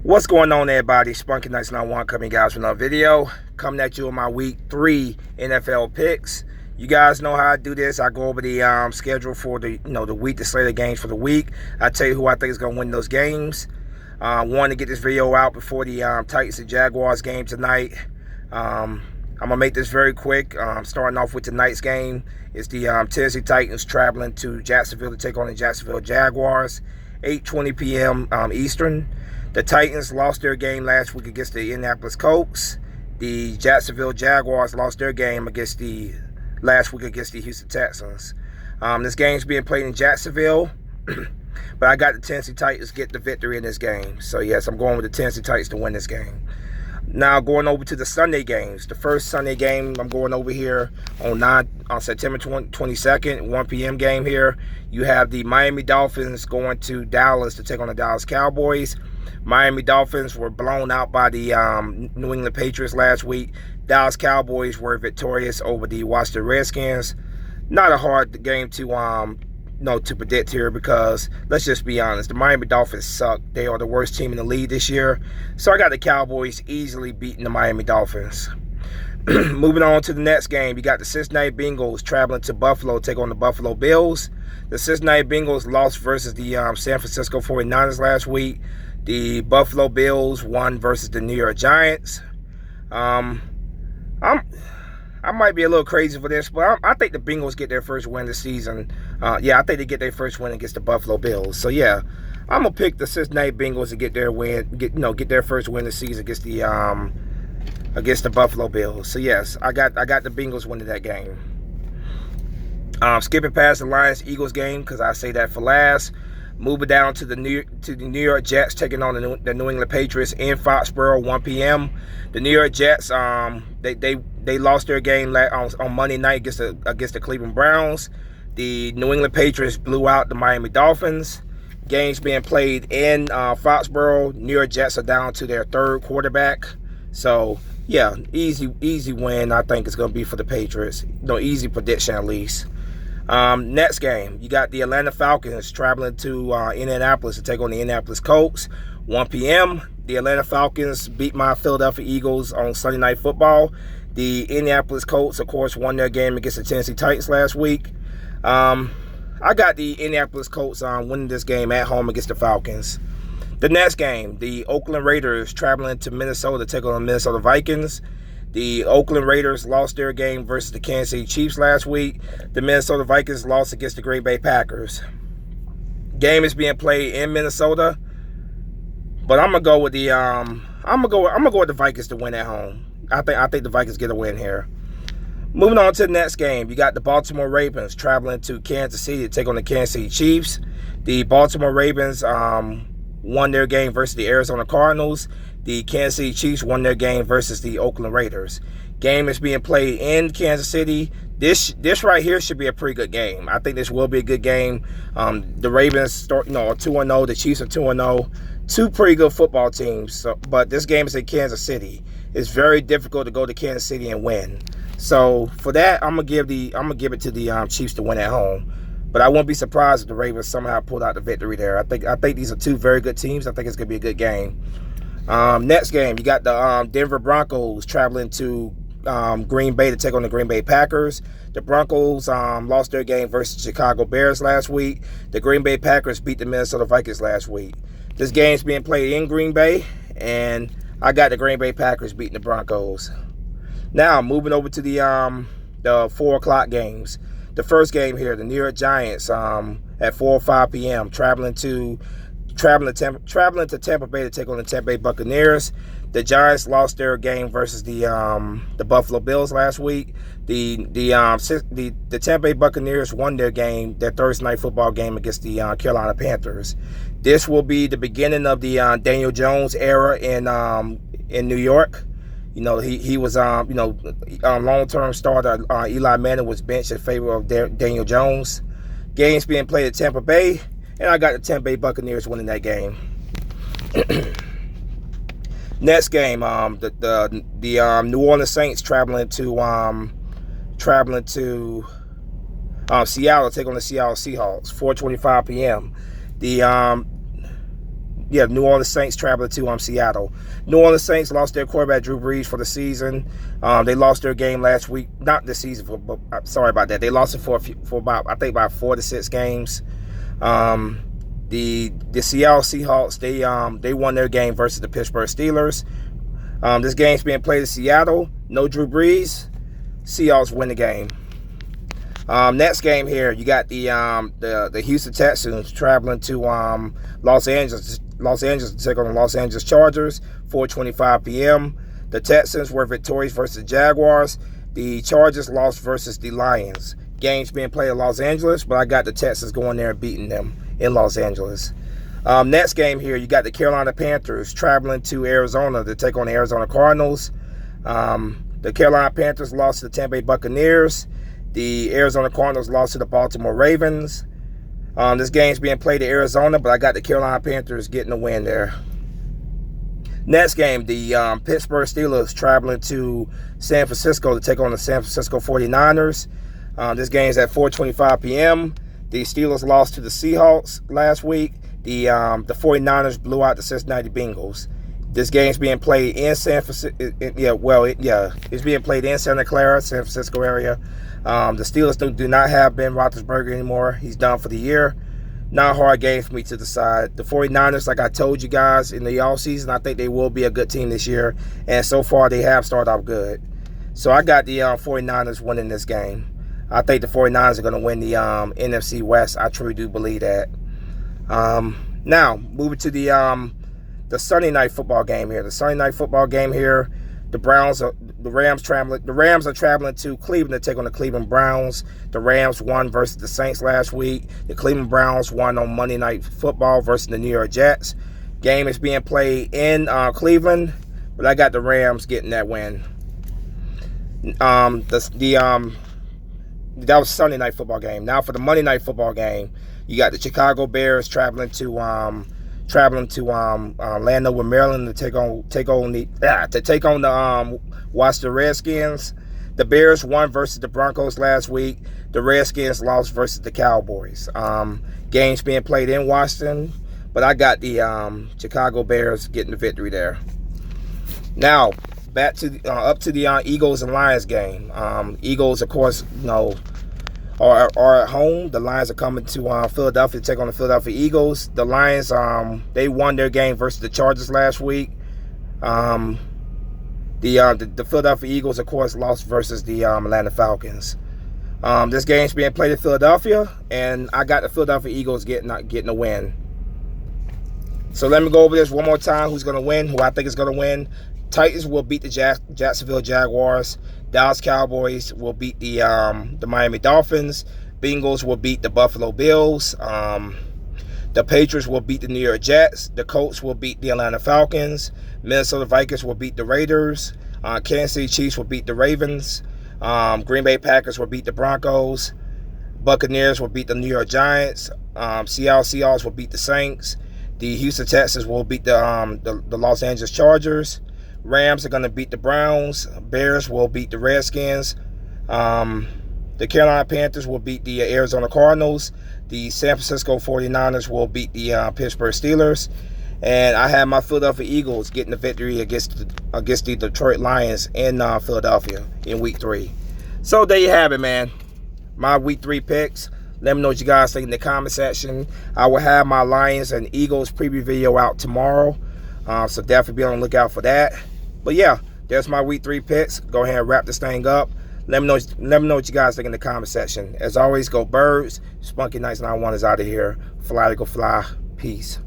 What's going on, everybody? Spunky Nights 91 coming, guys, with another video. Coming at you with my week 3 NFL picks. You guys know how I do this. I go over the schedule for the week, the slate of games for the week. I tell you who I think is going to win those games. Wanted to get this video out before the Titans and Jaguars game tonight. I'm going to make this very quick. Starting off with tonight's game. It's the Tennessee Titans traveling to Jacksonville to take on the Jacksonville Jaguars. 8:20 p.m. Eastern. The Titans lost their game last week against the Indianapolis Colts. The Jacksonville Jaguars lost their game last week against the Houston Texans. This game's being played in Jacksonville, but I got the Tennessee Titans get the victory in this game. So yes, I'm going with the Tennessee Titans to win this game. Now going over to the Sunday games. The first Sunday game I'm going over here on September 22nd, 1 p.m. game here. You have the Miami Dolphins going to Dallas to take on the Dallas Cowboys. Miami Dolphins were blown out by the New England Patriots last week. Dallas Cowboys were victorious over the Washington Redskins. Not a hard game to predict here, because let's just be honest, the Miami Dolphins suck. They are the worst team in the league this year. So I got the Cowboys easily beating the Miami Dolphins. Moving on to the next game, you got the Cincinnati Bengals traveling to Buffalo to take on the Buffalo Bills. The Cincinnati Bengals lost versus the San Francisco 49ers last week. The Buffalo Bills won versus the New York Giants. I might be a little crazy for this, but I think the Bengals get their first win this season. I think they get their first win against the Buffalo Bills. So yeah, I'm gonna pick the Cincinnati Bengals to get their win, get their first win this season against the Buffalo Bills. So yes, I got the Bengals winning that game. Skipping past the Lions-Eagles game, because I say that for last. Moving down to the New York Jets taking on the New England Patriots in Foxborough, 1 p.m. The New York Jets, they lost their game on Monday night against the Cleveland Browns. The New England Patriots blew out the Miami Dolphins. Games being played in Foxborough. New York Jets are down to their third quarterback. So yeah, easy win. I think it's going to be for the Patriots. Easy prediction at least. Next game, you got the Atlanta Falcons traveling to Indianapolis to take on the Indianapolis Colts. 1 p.m. The Atlanta Falcons beat my Philadelphia Eagles on Sunday Night Football. The Indianapolis Colts, of course, won their game against the Tennessee Titans last week. I got the Indianapolis Colts winning this game at home against the Falcons. The next game, the Oakland Raiders traveling to Minnesota to take on the Minnesota Vikings. The Oakland Raiders lost their game versus the Kansas City Chiefs last week. The Minnesota Vikings lost against the Green Bay Packers. Game is being played in Minnesota, but I'm gonna go with the the Vikings to win at home. I think the Vikings get a win here. Moving on to the next game, you got the Baltimore Ravens traveling to Kansas City to take on the Kansas City Chiefs. The Baltimore Ravens won their game versus the Arizona Cardinals. The Kansas City Chiefs won their game versus the Oakland Raiders. Game is being played in Kansas City. This right here should be a pretty good game. I think this will be a good game. The Ravens are 2-0. The Chiefs are 2-0. Two pretty good football teams. But this game is in Kansas City. It's very difficult to go to Kansas City and win. So for that, I'm gonna give it to the Chiefs to win at home. But I won't be surprised if the Ravens somehow pulled out the victory there. I think these are two very good teams. I think it's gonna be a good game. Next game, you got the Denver Broncos traveling to Green Bay to take on the Green Bay Packers. The Broncos lost their game versus Chicago Bears last week. The Green Bay Packers beat the Minnesota Vikings last week. This game's being played in Green Bay, and I got the Green Bay Packers beating the Broncos. Now, moving over to the 4 o'clock games. The first game here, the New York Giants at 4:05 p.m. traveling to Tampa Bay to take on the Tampa Bay Buccaneers. The Giants lost their game versus the Buffalo Bills last week. The Tampa Bay Buccaneers won their Thursday night football game against the Carolina Panthers. This will be the beginning of the Daniel Jones era in New York. He was long-term starter. Eli Manning was benched in favor of Daniel Jones. Games being played at Tampa Bay. And I got the Tampa Bay Buccaneers winning that game. Next game, the New Orleans Saints traveling to Seattle to take on the Seattle Seahawks. 4:25 p.m. New Orleans Saints traveling to Seattle. New Orleans Saints lost their quarterback Drew Brees for the season. They lost their game last week, not the season, but sorry about that. They lost it for about, I think, about 4 to 6 games. The Seattle Seahawks, they won their game versus the Pittsburgh Steelers. This game's being played in Seattle. No Drew Brees. Seahawks win the game. Next game here, you got the Houston Texans traveling to Los Angeles to take on the Los Angeles Chargers, 4:25 p.m. The Texans were victorious versus the Jaguars. The Chargers lost versus the Lions. Games being played in Los Angeles, but I got the Texans going there and beating them in Los Angeles. Next game here, you got the Carolina Panthers traveling to Arizona to take on the Arizona Cardinals. The Carolina Panthers lost to the Tampa Bay Buccaneers. The Arizona Cardinals lost to the Baltimore Ravens. This game's being played in Arizona, but I got the Carolina Panthers getting the win there. Next game, the Pittsburgh Steelers traveling to San Francisco to take on the San Francisco 49ers. This game's at 4:25 p.m. The Steelers lost to the Seahawks last week. The 49ers blew out the Cincinnati Bengals. This game's being played in San Francisco. It's being played in Santa Clara, San Francisco area. The Steelers do not have Ben Roethlisberger anymore. He's done for the year. Not a hard game for me to decide. The 49ers, like I told you guys in the offseason, I think they will be a good team this year. And so far, they have started off good. So I got the 49ers winning this game. I think the 49ers are going to win the NFC West. I truly do believe that. Now, moving to the Sunday night football game here. The Sunday night football game here, the Rams are traveling to Cleveland to take on the Cleveland Browns. The Rams won versus the Saints last week. The Cleveland Browns won on Monday Night Football versus the New York Jets. Game is being played in Cleveland, but I got the Rams getting that win. That was Sunday night football game. Now for the Monday night football game, you got the Chicago Bears traveling to Landover, Maryland to take on the Washington Redskins. The Bears won versus the Broncos last week. The Redskins lost versus the Cowboys. Games being played in Washington, but I got the Chicago Bears getting the victory there. Now back to up to the Eagles and Lions game. Eagles, of course, are at home. The Lions are coming to Philadelphia to take on the Philadelphia Eagles. The Lions, they won their game versus the Chargers last week. The Philadelphia Eagles, of course, lost versus the Atlanta Falcons. This game's being played in Philadelphia, and I got the Philadelphia Eagles getting a win. So let me go over this one more time. Who's going to win? Who I think is going to win? Titans will beat the Jacksonville Jaguars. Dallas Cowboys will beat the Miami Dolphins. Bengals will beat the Buffalo Bills. The Patriots will beat the New York Jets. The Colts will beat the Atlanta Falcons. Minnesota Vikings will beat the Raiders. Kansas City Chiefs will beat the Ravens. Green Bay Packers will beat the Broncos. Buccaneers will beat the New York Giants. Seattle Seahawks will beat the Saints. The Houston Texans will beat the Los Angeles Chargers. Rams are going to beat the Browns. Bears will beat the Redskins. The Carolina Panthers will beat the Arizona Cardinals. The San Francisco 49ers will beat the Pittsburgh Steelers. And I have my Philadelphia Eagles getting the victory against the Detroit Lions in Philadelphia in Week 3. So there you have it, man. My Week 3 picks. Let me know what you guys think in the comment section. I will have my Lions and Eagles preview video out tomorrow. So definitely be on the lookout for that. But yeah, there's my Week 3 picks. Go ahead and wrap this thing up. Let me know what you guys think in the comment section. As always, go Birds. Spunky Nights 91 is out of here. Fly to go fly. Peace.